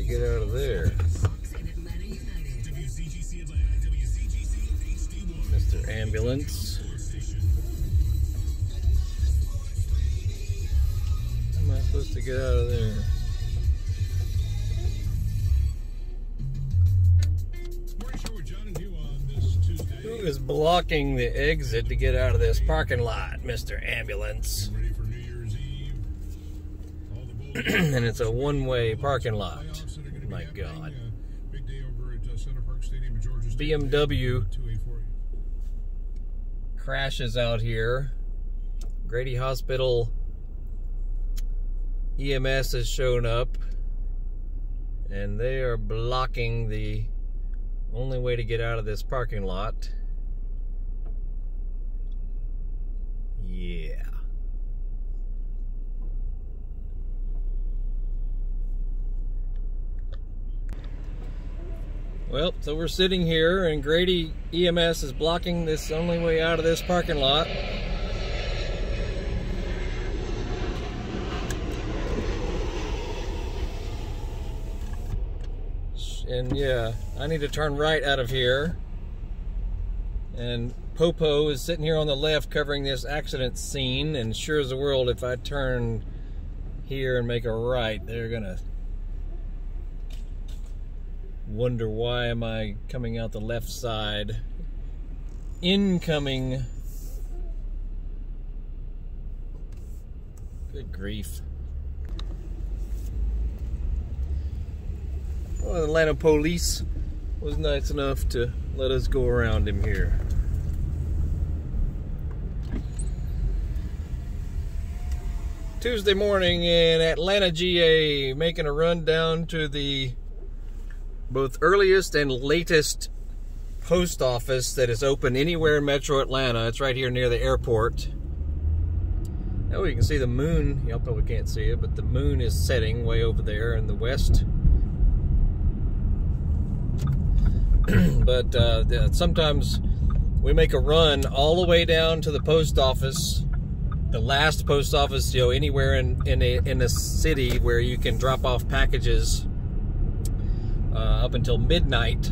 get out of there. Mr. Ambulance. How am I supposed to get out of there? Who is blocking the exit to get out of this parking lot, Mr. Ambulance? And it's a one-way parking lot. Oh my God. BMW crashes out here. Grady Hospital EMS has shown up, and they are blocking the only way to get out of this parking lot. Yeah. Well, so we're sitting here and Grady EMS is blocking this only way out of this parking lot. And yeah, I need to turn right out of here. And Popo is sitting here on the left covering this accident scene, and sure as the world, if I turn here and make a right, they're gonna wonder why am I coming out the left side. Incoming. Good grief. Well, the Atlanta police was nice enough to let us go around him here. Tuesday morning in Atlanta, GA, making a run down to the both earliest and latest post office that is open anywhere in Metro Atlanta. It's right here near the airport. Oh, you can see the moon. Y'all probably can't see it, but the moon is setting way over there in the west. But sometimes we make a run all the way down to the post office, the last post office, you know, anywhere in a city where you can drop off packages up until midnight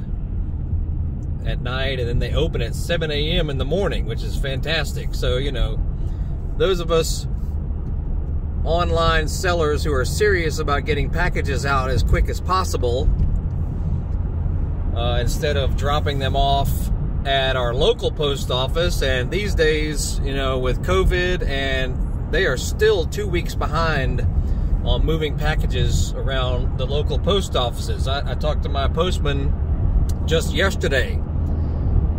at night, and then they open at 7 a.m. in the morning, which is fantastic. So, you know, those of us online sellers who are serious about getting packages out as quick as possible, instead of dropping them off at our local post office, and these days, you know, with COVID, and they are still 2 weeks behind on moving packages around the local post offices. I talked to my postman just yesterday,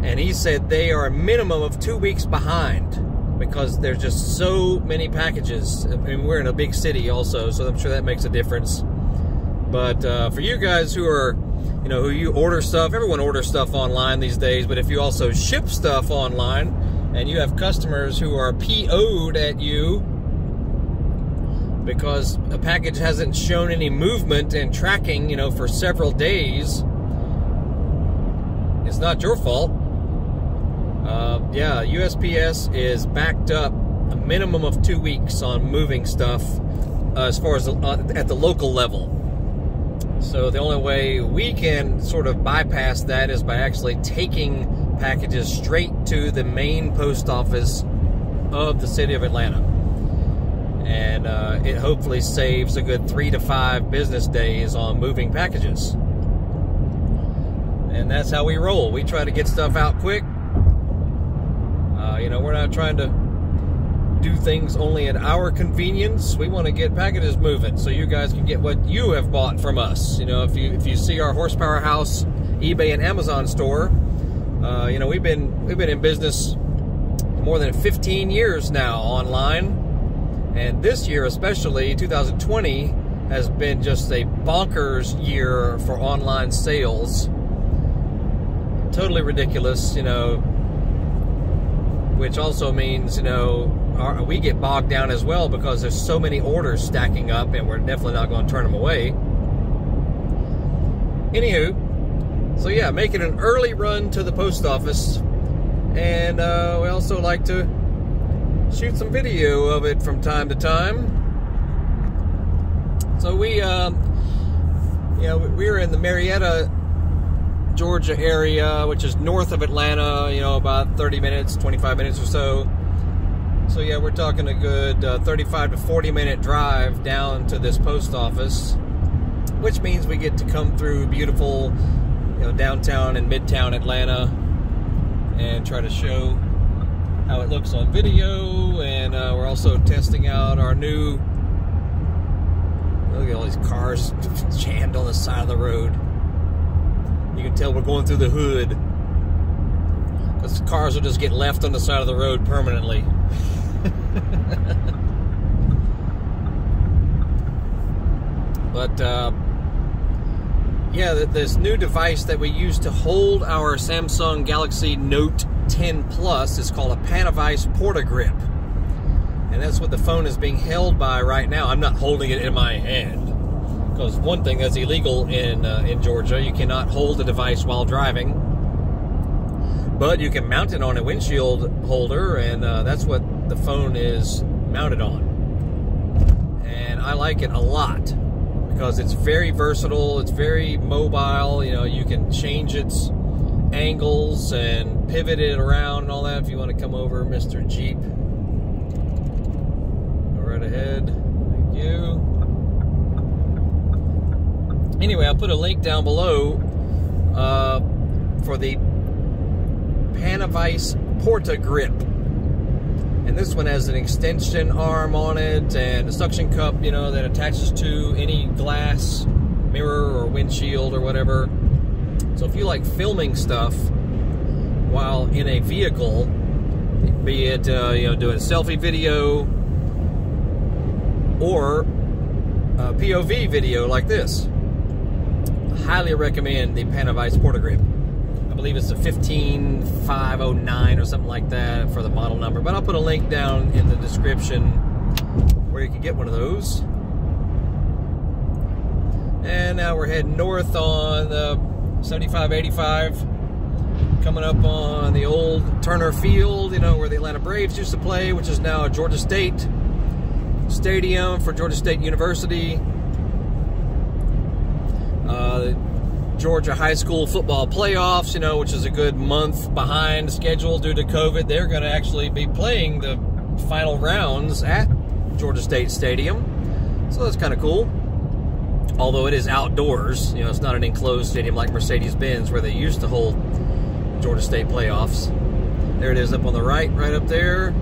and he said they are a minimum of 2 weeks behind because there's just so many packages. I mean, we're in a big city also, so I'm sure that makes a difference. But for you guys who are, you know, who you order stuff, everyone orders stuff online these days, but if you also ship stuff online and you have customers who are PO'd at you because a package hasn't shown any movement and tracking, you know, for several days, it's not your fault. Yeah, USPS is backed up a minimum of 2 weeks on moving stuff as far as at the local level. So the only way we can sort of bypass that is by actually taking packages straight to the main post office of the city of Atlanta. And it hopefully saves a good 3 to 5 business days on moving packages. And that's how we roll. We try to get stuff out quick. You know, we're not trying to do things only at our convenience. We want to get packages moving so you guys can get what you have bought from us. You know, if you see our Horsepower House eBay and Amazon store, you know, we've been in business more than 15 years now online, and this year especially 2020 has been just a bonkers year for online sales. Totally ridiculous, you know, which also means, you know, we get bogged down as well because there's so many orders stacking up, and we're definitely not going to turn them away. Anywho, so yeah, making an early run to the post office, and we also like to shoot some video of it from time to time. So we Yeah, we were in the Marietta, Georgia area, which is north of Atlanta, you know, about 30 minutes, 25 minutes or so. So yeah, we're talking a good 35 to 40 minute drive down to this post office, which means we get to come through beautiful, you know, downtown and midtown Atlanta and try to show how it looks on video. And we're also testing out our new, look at all these cars jammed on the side of the road. You can tell we're going through the hood, because cars will just get left on the side of the road permanently. But yeah, this new device that we use to hold our Samsung Galaxy Note 10 Plus is called a Panavice Portagrip. And that's what the phone is being held by right now. I'm not holding it in my hand, because one thing that's illegal in Georgia, you cannot hold a device while driving. But you can mount it on a windshield holder, and that's what the phone is mounted on. And I like it a lot, because it's very versatile, it's very mobile. You know, you can change its angles and pivot it around and all that. If you want to come over, Mr. Jeep. Right ahead. Thank you. Anyway, I'll put a link down below for the Panavice Portagrip. And this one has an extension arm on it and a suction cup, you know, that attaches to any glass, mirror, or windshield or whatever. So if you like filming stuff while in a vehicle, be it you know, doing a selfie video, or a POV video like this, I highly recommend the Panavice Portagrip. I believe it's a 15509 or something like that for the model number, but I'll put a link down in the description where you can get one of those. And now we're heading north on the 7585, coming up on the old Turner Field, you know, where the Atlanta Braves used to play, which is now a Georgia State Stadium for Georgia State University. The Georgia high school football playoffs, you know, which is a good month behind schedule due to COVID. They're going to actually be playing the final rounds at Georgia State Stadium. So that's kind of cool. Although it is outdoors, you know, it's not an enclosed stadium like Mercedes-Benz where they used to hold Georgia State playoffs. There it is up on the right up there.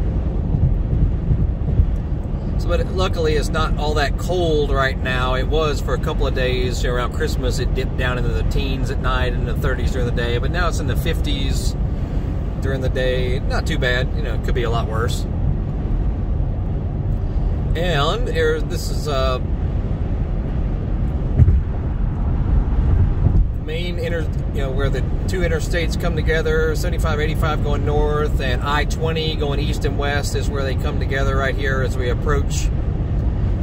But luckily it's not all that cold right now. It was for a couple of days, you know, around Christmas. It dipped down into the teens at night and the 30s during the day, but now it's in the 50s during the day. Not too bad, you know, it could be a lot worse. And this is main you know, where the two interstates come together. 7585 going north and I-20 going east and west is where they come together right here as we approach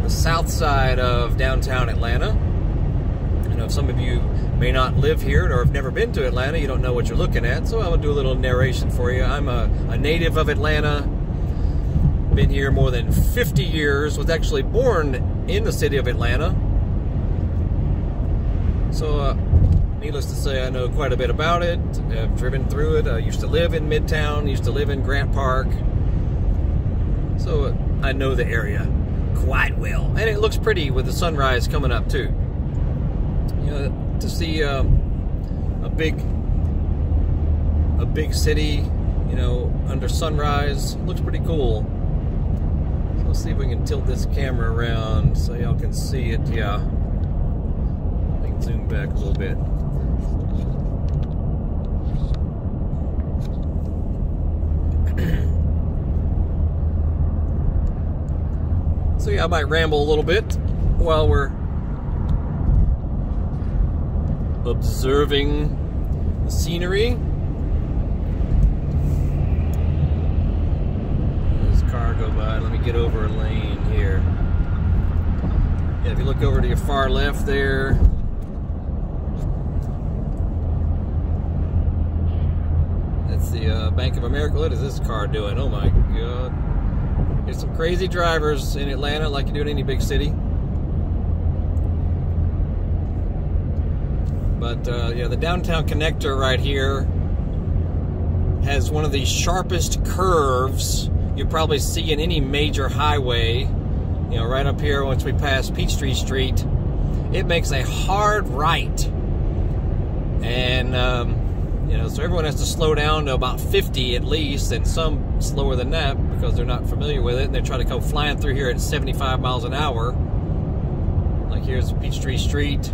the south side of downtown Atlanta. You know, some of you may not live here or have never been to Atlanta. You don't know what you're looking at, so I'm going to do a little narration for you. I'm a native of Atlanta. Been here more than 50 years. Was actually born in the city of Atlanta. So, needless to say, I know quite a bit about it. I've driven through it. I used to live in Midtown, used to live in Grant Park. So I know the area quite well. And it looks pretty with the sunrise coming up too. You know, to see a big city, you know, under sunrise, looks pretty cool. So let's see if we can tilt this camera around so y'all can see it. Yeah. I can zoom back a little bit. So yeah, I might ramble a little bit while we're observing the scenery. There's a car go by. Let me get over a lane here. Yeah, if you look over to your far left there, that's the Bank of America. What is this car doing? Oh my God. There's some crazy drivers in Atlanta, like you do in any big city. But yeah, the downtown connector right here has one of the sharpest curves you probably see in any major highway. You know, right up here once we pass Peachtree Street, it makes a hard right. And, you know, so everyone has to slow down to about 50 at least, and some slower than that because they're not familiar with it, and they try to come flying through here at 75 miles an hour. Like here's Peachtree Street,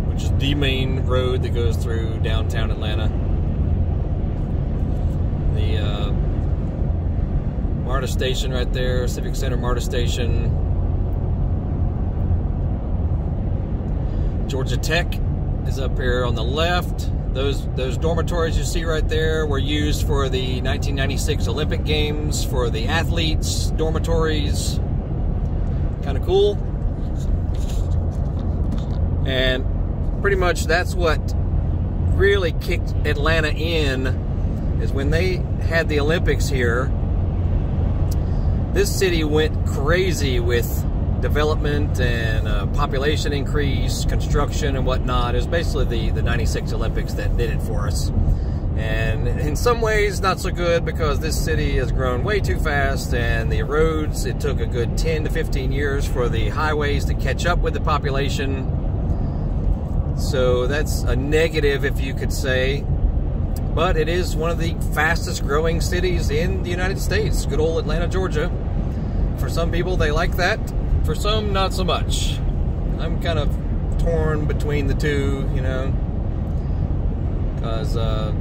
which is the main road that goes through downtown Atlanta. The MARTA station right there, Civic Center MARTA station. Georgia Tech is up here on the left. Those dormitories you see right there were used for the 1996 Olympic Games for the athletes' dormitories. Kind of cool. And pretty much that's what really kicked Atlanta in, is when they had the Olympics here. This city went crazy with development and population increase, construction and whatnot. It was basically the 96 Olympics that did it for us. And in some ways not so good, because this city has grown way too fast, and the roads, it took a good 10 to 15 years for the highways to catch up with the population. So that's a negative, if you could say. But it is one of the fastest growing cities in the United States. Good old Atlanta, Georgia. For some people, they like that. For some, not so much. I'm kind of torn between the two, you know. Because, I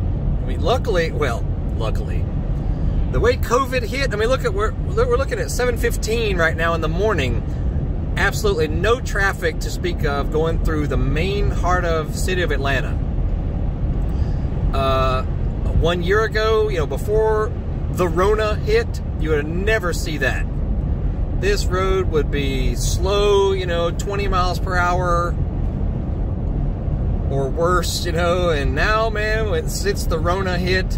mean, luckily, the way COVID hit, I mean, look at, we're looking at 7:15 right now in the morning. Absolutely no traffic to speak of going through the main heart of city of Atlanta. 1 year ago, you know, before the Rona hit, you would never see that. This road would be slow, you know, 20 miles per hour or worse, you know. And now, man, since the Rona hit,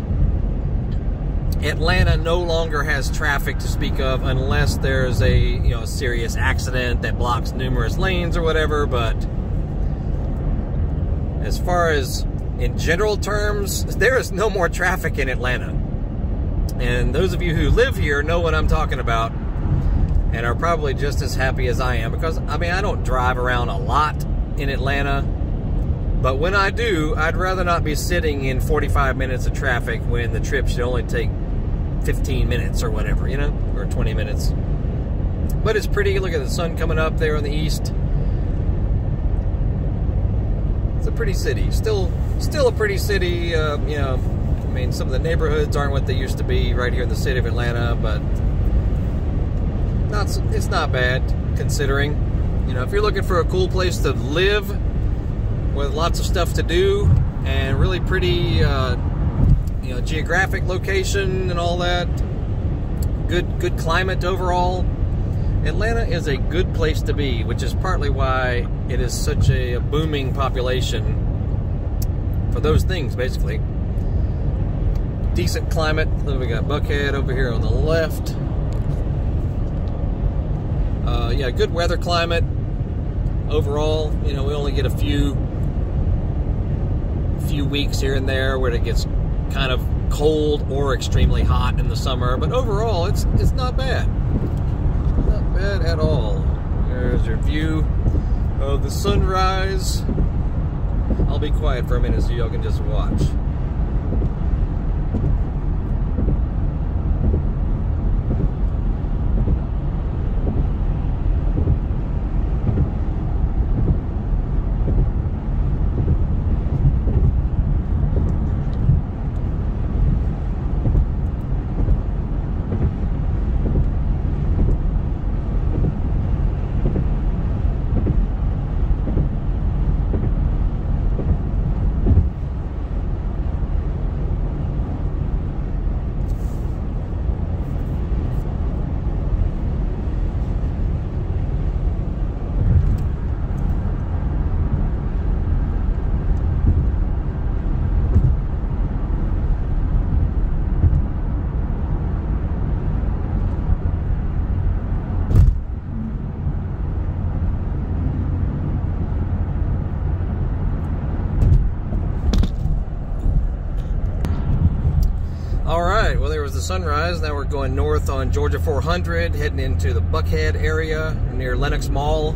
Atlanta no longer has traffic to speak of, unless there's a, you know, a serious accident that blocks numerous lanes or whatever. But as far as in general terms, there is no more traffic in Atlanta. And those of you who live here know what I'm talking about, and are probably just as happy as I am, because, I mean, I don't drive around a lot in Atlanta, but when I do, I'd rather not be sitting in 45 minutes of traffic when the trip should only take 15 minutes or whatever, you know, or 20 minutes. But it's pretty. Look at the sun coming up there on the east. It's a pretty city. Still a pretty city, you know. I mean, some of the neighborhoods aren't what they used to be right here in the city of Atlanta, but it's not bad, considering. You know, if you're looking for a cool place to live with lots of stuff to do and really pretty, you know, geographic location and all that, good climate overall, Atlanta is a good place to be, which is partly why it is such a booming population for those things, basically. Decent climate. Then we got Buckhead over here on the left. Yeah, good weather climate overall. You know, we only get a few weeks here and there where it gets kind of cold or extremely hot in the summer, but overall it's not bad. Not bad at all. There's your view of the sunrise. I'll be quiet for a minute so y'all can just watch. Sunrise. Now we're going north on Georgia 400, heading into the Buckhead area near Lenox Mall,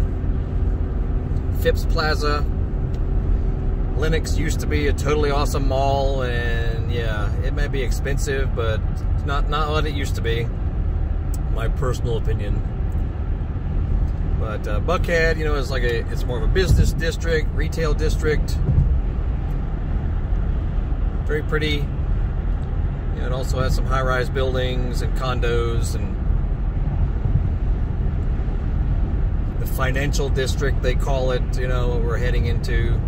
Phipps Plaza. Lenox used to be a totally awesome mall, and yeah, it may be expensive, but it's not what it used to be. My personal opinion. But Buckhead, you know, is like it's more of a business district, retail district. Very pretty. You know, it also has some high-rise buildings and condos, and the financial district, they call it, you know, what we're heading into.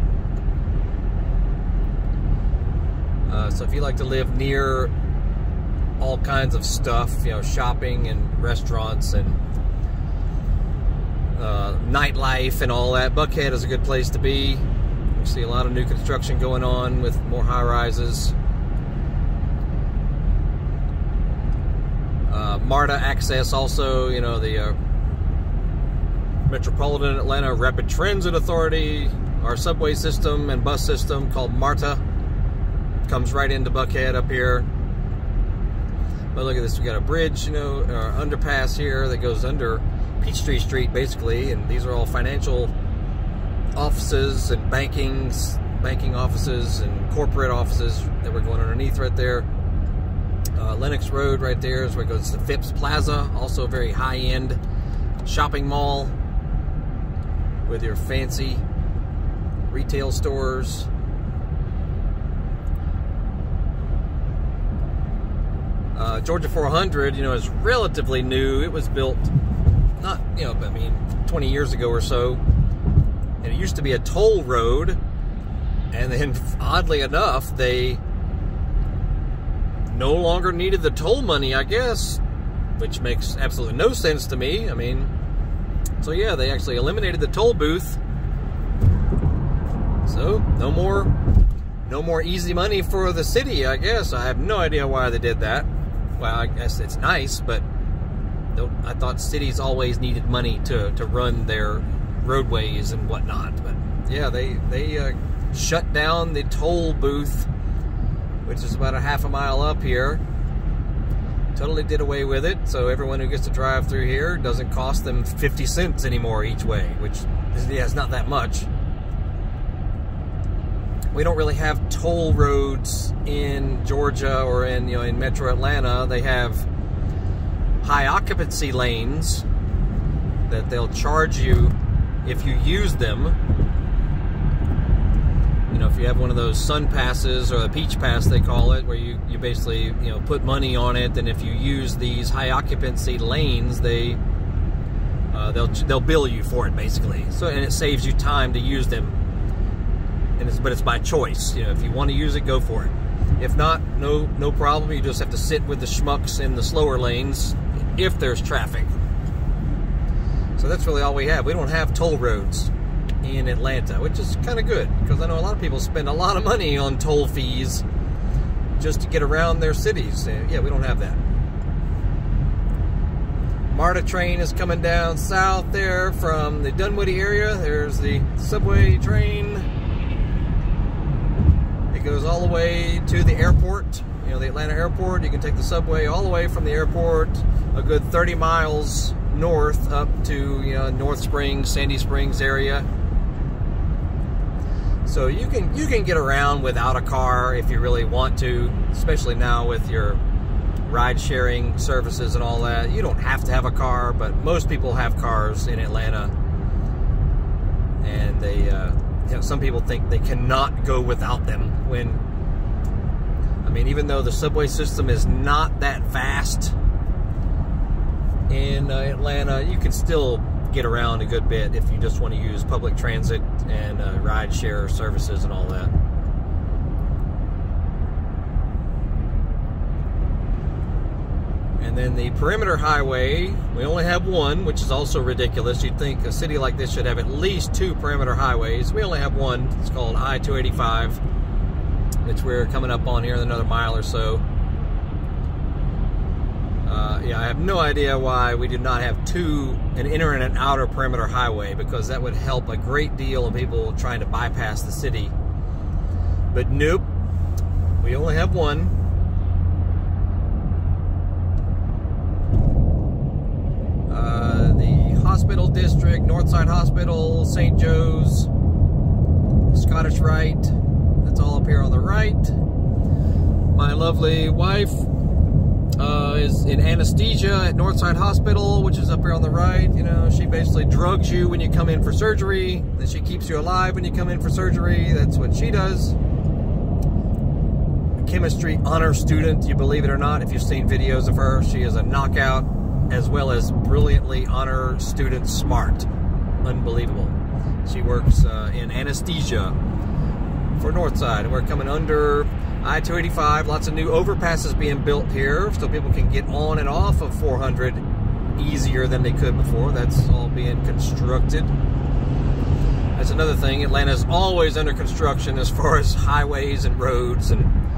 So if you like to live near all kinds of stuff, you know, shopping and restaurants and nightlife and all that, Buckhead is a good place to be. You see a lot of new construction going on with more high-rises. MARTA access also, you know, the Metropolitan Atlanta Rapid Transit Authority, our subway system and bus system called MARTA comes right into Buckhead up here. But look at this, we got a bridge, you know, or underpass here that goes under Peachtree Street basically, and these are all financial offices and banking offices and corporate offices that we're going underneath right there. Lenox Road right there is where it goes to Phipps Plaza, also a very high-end shopping mall with your fancy retail stores. Georgia 400, you know, is relatively new. It was built, not, you know, I mean, 20 years ago or so. And it used to be a toll road. And then, oddly enough, they no longer needed the toll money, I guess, which makes absolutely no sense to me. I mean, so yeah, they actually eliminated the toll booth. So, no more easy money for the city, I guess. I have no idea why they did that. Well, I guess it's nice, but I thought cities always needed money to run their roadways and whatnot. But yeah, they shut down the toll booth, which is about a half a mile up here. Totally did away with it, so everyone who gets to drive through here doesn't cost them 50 cents anymore each way, which yeah, is not that much. We don't really have toll roads in Georgia or in, you know, in Metro Atlanta. They have high occupancy lanes that they'll charge you if you use them. You know, if you have one of those Sun Passes or a Peach Pass, they call it, where you basically, you know, put money on it, and if you use these high occupancy lanes, they'll bill you for it basically. So, and it saves you time to use them. But it's by choice. You know, if you want to use it, go for it. If not, no problem. You just have to sit with the schmucks in the slower lanes if there's traffic. So that's really all we have. We don't have toll roads in Atlanta, which is kind of good, because I know a lot of people spend a lot of money on toll fees just to get around their cities. Yeah, we don't have that. MARTA train is coming down south there from the Dunwoody area. There's the subway train. It goes all the way to the airport, you know, the Atlanta airport. You can take the subway all the way from the airport a good 30 miles north up to, you know, North Springs, Sandy Springs area. So you can get around without a car if you really want to, especially now with your ride-sharing services and all that. You don't have to have a car, but most people have cars in Atlanta, and they, you know, some people think they cannot go without them. When, I mean, even though the subway system is not that fast in Atlanta, you can still get around a good bit if you just want to use public transit and ride-share services and all that. And then the perimeter highway, we only have one, which is also ridiculous. You'd think a city like this should have at least 2 perimeter highways. We only have one. It's called I-285, which we're coming up on here in another mile or so. Yeah, I have no idea why we do not have an inner and an outer perimeter highway, because that would help a great deal of people trying to bypass the city. But nope, we only have one. Hospital District, Northside Hospital, St. Joe's, Scottish Rite. That's all up here on the right. My lovely wife is in anesthesia at Northside Hospital, which is up here on the right. You know, she basically drugs you when you come in for surgery, then she keeps you alive when you come in for surgery. That's what she does. A chemistry honor student, you believe it or not, if you've seen videos of her. She is a knockout, as well as brilliantly honor student smart. Unbelievable. She works in anesthesia for Northside, and we're coming under I-285. Lots of new overpasses being built here so people can get on and off of 400 easier than they could before. That's all being constructed. That's another thing. Atlanta's always under construction as far as highways and roads and